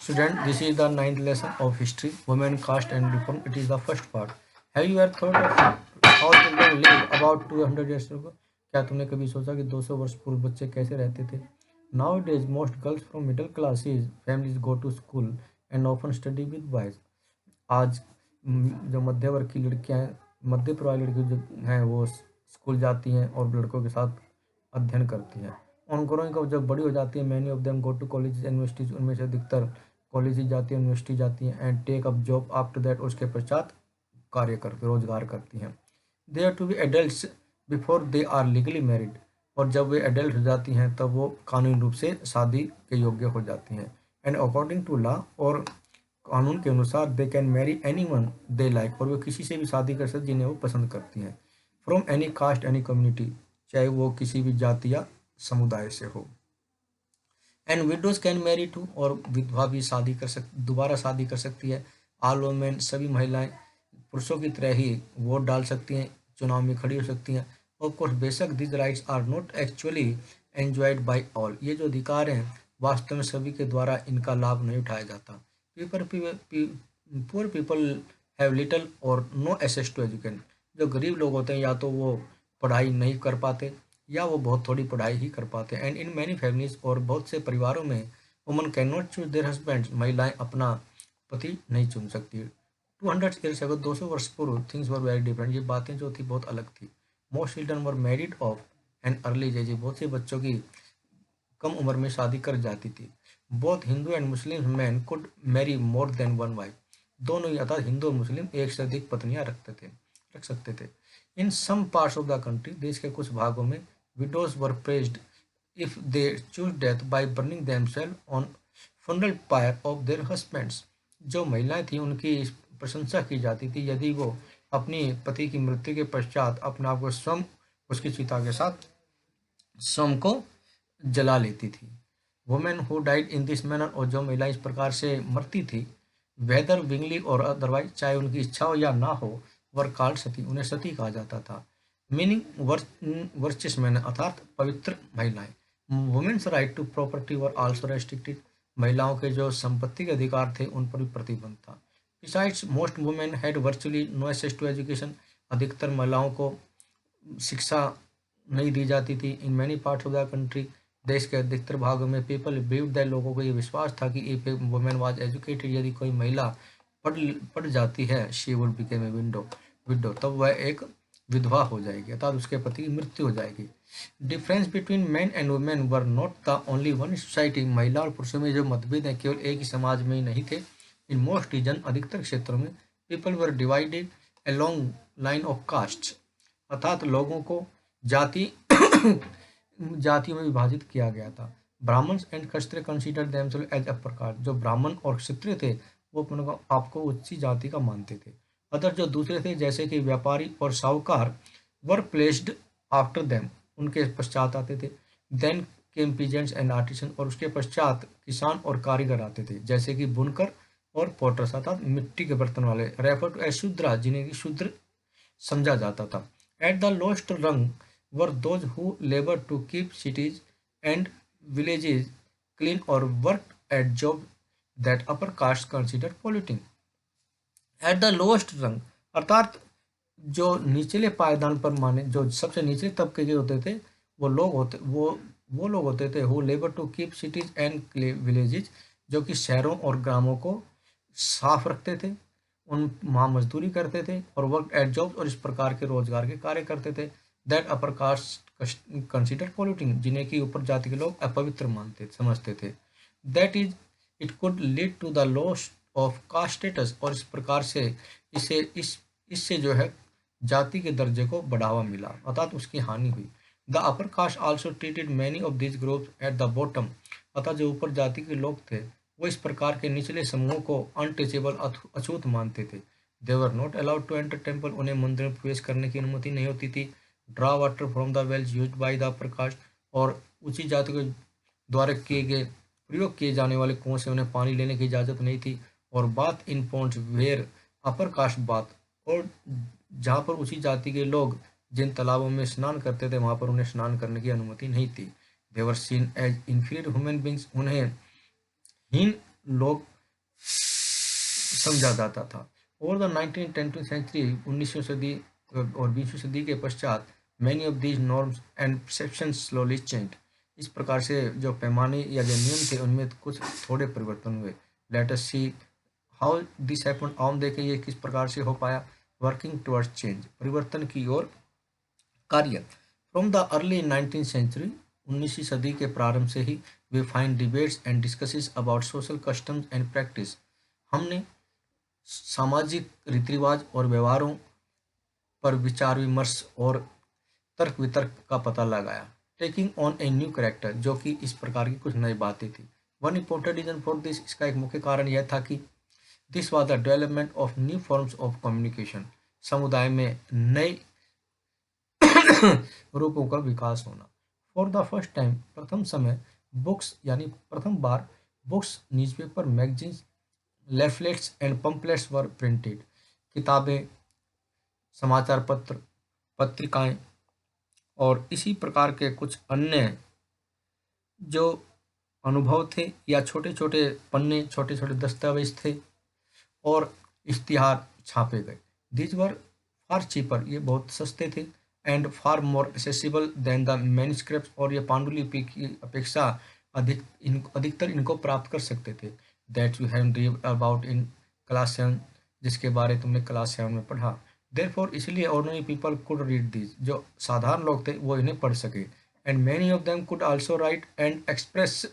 Student, this is the ninth lesson of history, women, caste and reform. It is the first part. Have you ever thought of how children lived about 200 years ago? क्या तुमने कभी सोचा कि 200 वर्ष पूर्व बच्चे कैसे रहते थे? Nowadays, most girls from middle classes families go to school and often study with boys. आज जो मध्य वर्ग की लड़कियां हैं, मध्य परिवार लड़कियां जो हैं वो स्कूल जाती हैं और लड़कों के साथ अध्ययन करती हैं। ऑन ग्रोइंग अप जब बड़ी हो जाती है, many of them go to college universities, उनमें से अधिकतर कॉलेज जाती हैं, यूनिवर्सिटी जाती हैं and take up job after that, उसके पश्चात कार्य करती रोजगार करती हैं। They are to be adult before they are legally married, और जब वे एडल्ट हो जाती हैं तब वो कानूनी रूप से शादी के योग्य हो जाती हैं। एंड अकॉर्डिंग टू लॉ, और कानून के अनुसार they can marry any one they like, और वे किसी से भी शादी कर सकते जिन्हें वो पसंद करती हैं। From any caste any community, चाहे वो किसी भी जाति या समुदाय से हो। And widows can marry too, और विधवा भी दोबारा शादी कर सकती है। ऑल वुमेन, सभी महिलाएं पुरुषों की तरह ही वोट डाल सकती हैं, चुनाव में खड़ी हो सकती हैं। ऑफ कोर्स बेशक this rights are not actually enjoyed by all, ये जो अधिकार हैं वास्तव में सभी के द्वारा इनका लाभ नहीं उठाया जाता। पुअर पीपल हैव लिटल और नो एक्सेस टू एजुकेशन, जो गरीब लोग होते हैं या तो वो पढ़ाई नहीं कर पाते या वो बहुत थोड़ी पढ़ाई ही कर पाते हैं। एंड इन मैनी फैमिलीज, और बहुत से परिवारों में woman can not choose there husband, महिलाएं अपना पति नहीं चुन सकती। 200 ईयर्स अगो, 200 वर्ष पूर्व, थिंग्स वर वेरी डिफरेंट, ये बातें जो थी बहुत अलग थी। Most children were married of an early age, बहुत से बच्चों की कम उम्र में शादी कर जाती थी। Both Hindu and Muslim man could Mary more than one wife, दोनों ही अर्थात हिंदू और मुस्लिम एक से अधिक पत्नियां रख सकते थे। In some parts of the country, देश के कुछ भागों में, widows were praised if they choose death by burning themselves on funeral pyre of their husbands, जो महिलाएं थी उनकी प्रशंसा की जाती थी यदि वो अपनी पति की मृत्यु के पश्चात अपने आप को स्वयं उसकी चिता के साथ स्वयं को जला लेती थी। Women who died in this manner, और जो महिला इस प्रकार से मरती थी, वेदर विंगली और अदरवाइज, चाहे उनकी इच्छा हो या ना हो, वर कॉल्ड सती, उन्हें सती कहा जाता था। मीनिंग वर्चस मैन, अर्थात पवित्र महिलाएं। Women's right to property were also restricted, महिलाओं के जो संपत्ति के अधिकार थे उन पर भी प्रतिबंध था। Besides most women had virtually no access to education, अधिकतर महिलाओं को शिक्षा नहीं दी जाती थी। In many parts of the country, देश के अधिकतर भागों में, पीपल बिलीव दैट, लोगों को ये विश्वास था कि if A women was educated, यदि कोई महिला पढ़ जाती है, she would became a window, तब वह एक विधवा हो जाएगी, अर्थात उसके पति की मृत्यु हो जाएगी। Difference between man and women were not the only one society, महिला और पुरुषों में जो मतभेद हैं केवल एक ही समाज में ही नहीं थे। इन मोस्ट रीजन, अधिकतर क्षेत्रों में, people were divided along line of caste, अर्थात लोगों को जाति जातियों में विभाजित किया गया था। Brahmin and Kshatriya consider themselves as upper caste, जो ब्राह्मण और क्षत्रिय थे वो अपने आपको उच्च जाति का मानते थे। अदर जो दूसरे थे जैसे कि व्यापारी और साहूकार, वर प्लेस्ड आफ्टर देम, उनके पश्चात आते थे। Then came peasants and artisan, और उसके पश्चात किसान और कारीगर आते थे जैसे कि बुनकर और पोटर्स, अर्थात मिट्टी के बर्तन वाले। रेफर टू एज शूद्रा, जिन्हें कि शूद्र समझा जाता था। Eight the lowest rung were those who labour to keep cities and villages clean और work at job that upper caste consider polluting. At the lowest rung, अर्थात जो निचले पायदान पर माने, जो सबसे निचले तबके के होते थे, वो लोग होते थे who labour to keep cities and villages, जो कि शहरों और ग्रामों को साफ रखते थे, उन वहाँ मजदूरी करते थे और वर्क एट जॉब, और इस प्रकार के रोजगार के कार्य करते थे। That upper caste consider polluting, जिन्हें की ऊपर जाति के लोग अपवित्र समझते थे। That is it could lead to the loss of caste status, और इस प्रकार से इससे जो है जाति के दर्जे को बढ़ावा मिला, अर्थात उसकी हानि हुई। The upper cast also treated many of this groups at the bottom, अर्थात जो ऊपर जाति के लोग थे वो इस प्रकार के निचले समूहों को अनटचेबल, अछूत मानते थे। They were not allowed to enter temple, उन्हें मंदिर में प्रवेश करने की अनुमति नहीं होती थी। Draw water from the wells used by the upper caste, और ऊंची जाति के द्वारा प्रयोग किए जाने वाले कुओं से उन्हें पानी लेने की इजाज़त नहीं थी। और बात इन पॉन्ड्स वेयर अपर कास्ट बात, और जहाँ पर ऊंची जाति के लोग जिन तालाबों में स्नान करते थे वहाँ पर उन्हें स्नान करने की अनुमति नहीं थी। They were seen as inferior human beings, उन्हें हीन लोग समझा जाता था। ओवर द 19th सेंचुरी 19वीं सदी और 20वीं सदी के पश्चात many of these norms and perceptions slowly change. इस प्रकार से जो पैमाने या जो नियम थे उनमें कुछ थोड़े परिवर्तन हुए। Let us see how this happened. हम देखें ये किस प्रकार से हो पाया। वर्किंग टुवर्ड्स चेंज, परिवर्तन की ओर कार्य। From the early 19th century 19वीं सदी के प्रारंभ से ही we find debates and discusses about social customs and practice. हमने सामाजिक रीति रिवाज और व्यवहारों पर विचार विमर्श और तर्क वितर्क का पता लगाया। Taking on a new character, जो कि इस प्रकार की कुछ नई बातें थी। One important reason for this, इसका एक मुख्य कारण यह था कि this was the development of new forms of communication, समुदाय में नए रूपों का विकास होना। फॉर द फर्स्ट टाइम, प्रथम समय, बुक्स यानी प्रथम बार books, newspaper, magazines, leaflets and pamphlets were printed. किताबें, समाचार पत्र, पत्रिकाएं और इसी प्रकार के कुछ अन्य जो अनुभव थे या छोटे छोटे पन्ने, छोटे छोटे दस्तावेज थे और इश्तिहार छापे गए। दीज वर फार चीपर, ये बहुत सस्ते थे। And far more accessible than the manuscript, और ये पांडुलिपि की अपेक्षा अधिकतर इनको प्राप्त कर सकते थे। That you have read about in class 7, जिसके बारे तुमने क्लास 7 में पढ़ा। देयरफॉर, इसलिए ordinary people could read these, जो साधारण लोग थे वो इन्हें पढ़ सके। And many of them could also right and express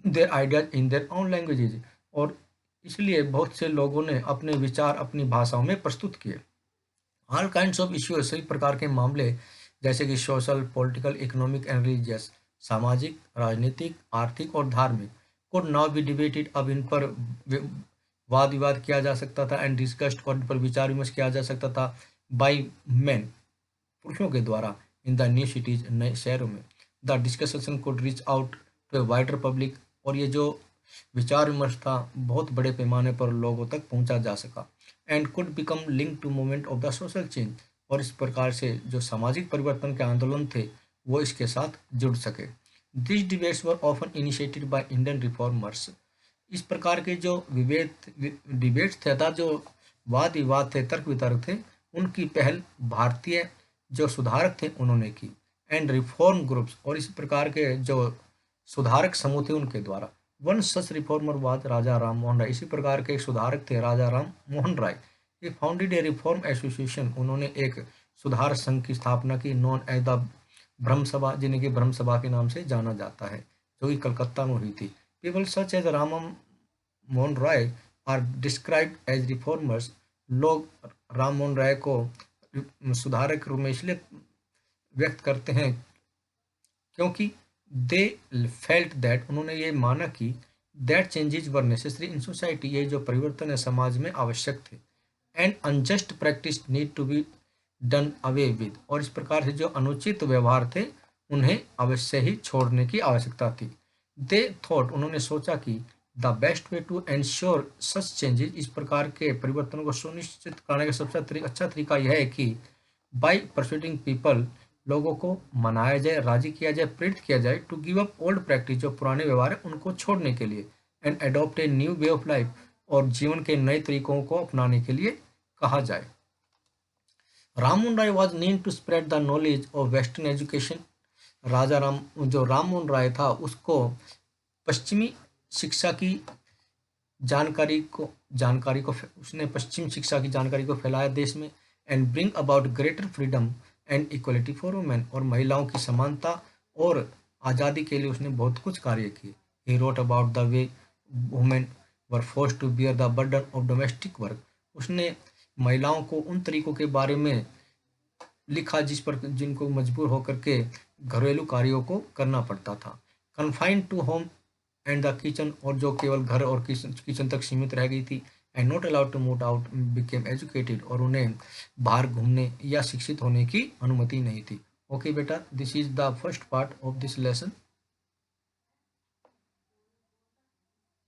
their ideas in their own languages, और इसलिए बहुत से लोगों ने अपने विचार अपनी भाषाओं में प्रस्तुत किए। ऑल काइंड्स ऑफ इश्यूज, सभी प्रकार के मामले, जैसे कि social, political, economic and religious, सामाजिक, राजनीतिक, आर्थिक और धार्मिक, कुड नाउ बी डिबेटेड, अब इन पर वाद विवाद किया जा सकता था। एंड डिस्कस्ड, और इन पर विचार विमर्श किया जा सकता था। बाई मैन, पुरुषों के द्वारा। इन द न्यू सिटीज, नए शहरों में। The discussion could reach out to a wider public, और ये जो विचार विमर्श था बहुत बड़े पैमाने पर लोगों तक पहुंचा जा सका। And could become link to movement of the social change, और इस प्रकार से जो सामाजिक परिवर्तन के आंदोलन थे वो इसके साथ जुड़ सके। This debates were often initiated by Indian reformers, इस प्रकार के जो डिबेट्स थे था जो वाद विवाद थे, तर्क वितर्क थे, उनकी पहल भारतीय जो सुधारक थे उन्होंने की। एंड रिफॉर्म ग्रुप्स, और इस प्रकार के जो सुधारक समूह थे उनके द्वारा। वन सच रिफॉर्मर वाज राजा राम मोहन राय, इसी प्रकार के एक सुधारक थे राजा राम मोहन राय। ये फाउंडेड ए रिफॉर्म एसोसिएशन, उन्होंने एक सुधार संघ की स्थापना की। नॉन एज द ब्रह्म सभा, जिन्हें कि ब्रह्म सभा के नाम से जाना जाता है, जो कि कलकत्ता में हुई थी। People such as Ram Mohan Roy are described as reformers, लोग राम मोहन राय को सुधारक के रूप में इसलिए व्यक्त करते हैं क्योंकि दे फेल्ट दैट, उन्होंने ये माना कि that changes were necessary in society, ये जो परिवर्तन है समाज में आवश्यक थे। And unjust practice need to be done away with, और इस प्रकार से जो अनुचित व्यवहार थे उन्हें अवश्य ही छोड़ने की आवश्यकता थी। दे थॉट, उन्होंने सोचा कि the best way to ensure such changes, इस प्रकार के परिवर्तनों को सुनिश्चित करने का सबसे अच्छा तरीका यह है कि बाई परसुएडिंग पीपल, लोगों को मनाया जाए, राजी किया जाए, प्रेरित किया जाए to give up old practice, जो पुराने व्यवहार है उनको छोड़ने के लिए। And adopt a new way of life, और जीवन के नए तरीकों को अपनाने के लिए कहा जाए। Rammohan Roy was need to spread the knowledge of western education, Raja Ram जो राममोहन राय था उसको पश्चिमी शिक्षा की जानकारी को उसने पश्चिम शिक्षा की जानकारी को फैलाया देश में। And bring about greater freedom and equality for women, और महिलाओं की समानता और आज़ादी के लिए उसने बहुत कुछ कार्य किए। He wrote about the way women were forced to bear the burden of domestic work, उसने महिलाओं को उन तरीकों के बारे में लिखा जिनको मजबूर होकर के घरेलू कार्यों को करना पड़ता था। Confined to home and the kitchen, और जो केवल घर और किचन तक सीमित रह गई थी। And not allowed to move out became educated, और उन्हें बाहर घूमने या शिक्षित होने की अनुमति नहीं थी। ओके बेटा, this is the first part of this lesson.